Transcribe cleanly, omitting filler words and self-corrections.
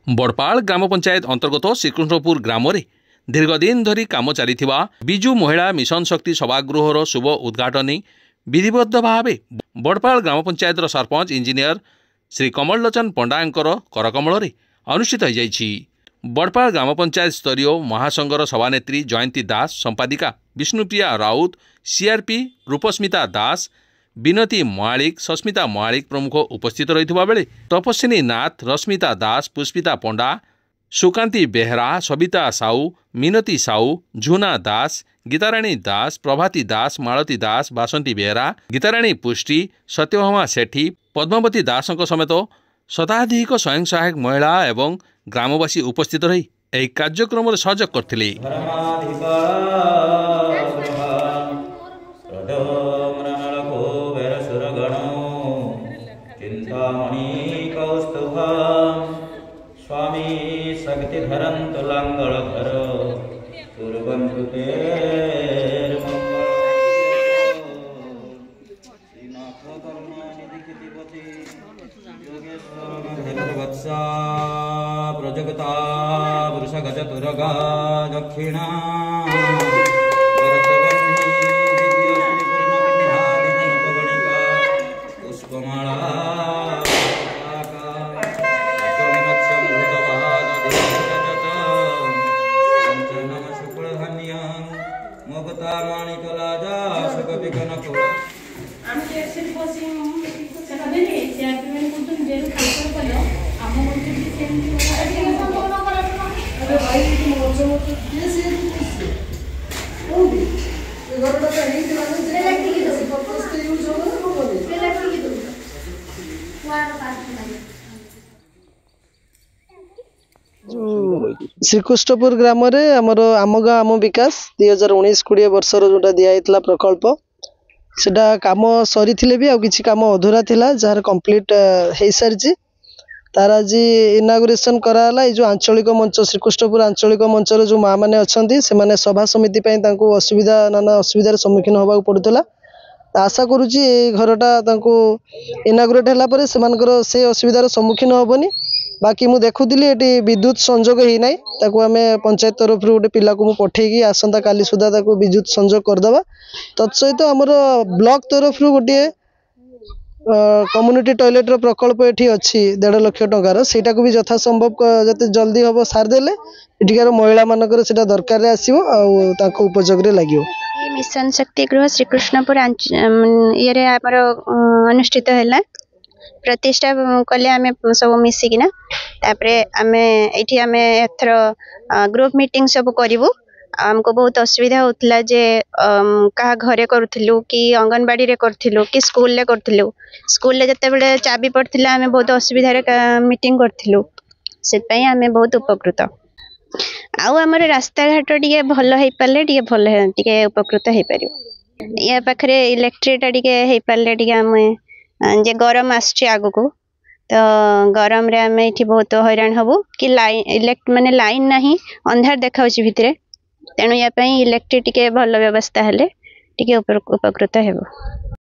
बड़पाल ग्राम पंचायत अंतर्गत श्रीकृष्णपुर ग्राम में दीर्घदिन धरी काम चलिथिबा बिजु महिला मिशन शक्ति सभागृहर शुभ उद्घाटन विधिबद्ध भाव बड़पाल ग्राम पंचायत सरपंच इंजीनियर श्री कमल लोचन पंडांकर करकमल अनुष्ठित हो जाइछि। बड़पाल ग्राम पंचायत स्तरीय महासंघर सभानेत्री जयंती दास, संपादिका विष्णुप्रिया राउत, सीआरपी रूपस्मिता दास, विनती महालिक, सस्मिता महालिक प्रमुख उपस्थित रहिथिबा बेले तपस्विनी नाथ, रश्मिता दास, पुष्पिता पंडा, सुकांती बेहरा, सबिता साहू, मिनती साहू, झुना दास, गीताराणी दास, प्रभाती दास, मालती दास, बासंती बेहरा, गीताराणी पुष्टि, सत्यभामा सेठी, पद्मावती दासों समेत शताधिक स्वयं सहायक महिला एवं ग्रामवासी उपस्थित रही यह कार्यक्रम सहयोग करथिले। स्वामी शक्ति धरन तुलांगल धर पूर्वंतु तेर प्रजगता पुरुष गज तुरगा दक्षिणा श्रीकृष्णपुर ग्राम रे आम गाँ आम विकास 2019-20 वर्षर जोटा दिखाई प्रकल्प सेटा काम सरी भी आ किसी काम अधूरा थिला जार कंप्लीट हो सारी तार आज इनागुरेसन कराला। जो आंचलिक मंच श्रीकृष्णपुर आंचलिक मंचर जो माँ मैंने अच्छा से सभा समिति असुविधा नाना असुविधार सम्मुखीन होगा पड़ूला। आशा करुच्ची घरटा इनागुरेट है से असुविधार सम्मुखीन हेनी। बाकी मु देखुली ये विद्युत संजोग ही ना आम पंचायत तरफ गोटे पिला को पठेगी आसंता काली सुधा विद्युत संजोग करदे। तत्सहित आमर ब्लॉक तरफ गोटे कम्युनिटी टॉयलेट प्रकल्प ये अच्छी 1.5 लाख टंकार से भी यथा संभव जते जल्दी हम सारदेले इटिकार महिला मानकर से दरकार आसो उपयोग लगे। मिशन शक्ति गृह श्रीकृष्णपुर ये अनुष्ठित है प्रतिष्ठा कले आम सब मिसिकिना आम एथर ग्रुप मीटिंग सब करूँ। आमको बहुत असुविधा होता जे क्या घरे करूँ कि अंगनवाड़ी रे करूँ कि स्कूल रे करूँ। स्कूल रे जते बेले चाबी पड़ता आम बहुत असुविधा मीटिंग करूँ से आम बहुत उपकृत। आउ आमर रास्ता घाट टे भल हो पारे टे भल टे उपकृत हो पार। या पाखे इलेक्ट्रिटा टे पारे टे आम जे गरम आसुचे आगको तो गरम रे आम ये बहुत हैरान हबू कि लाइन माने लाइन नहीं अंधार देखा भितर तेणु या इलेक्ट्रिक टे भल व्यवस्था हेले टे उपकृत हेबो।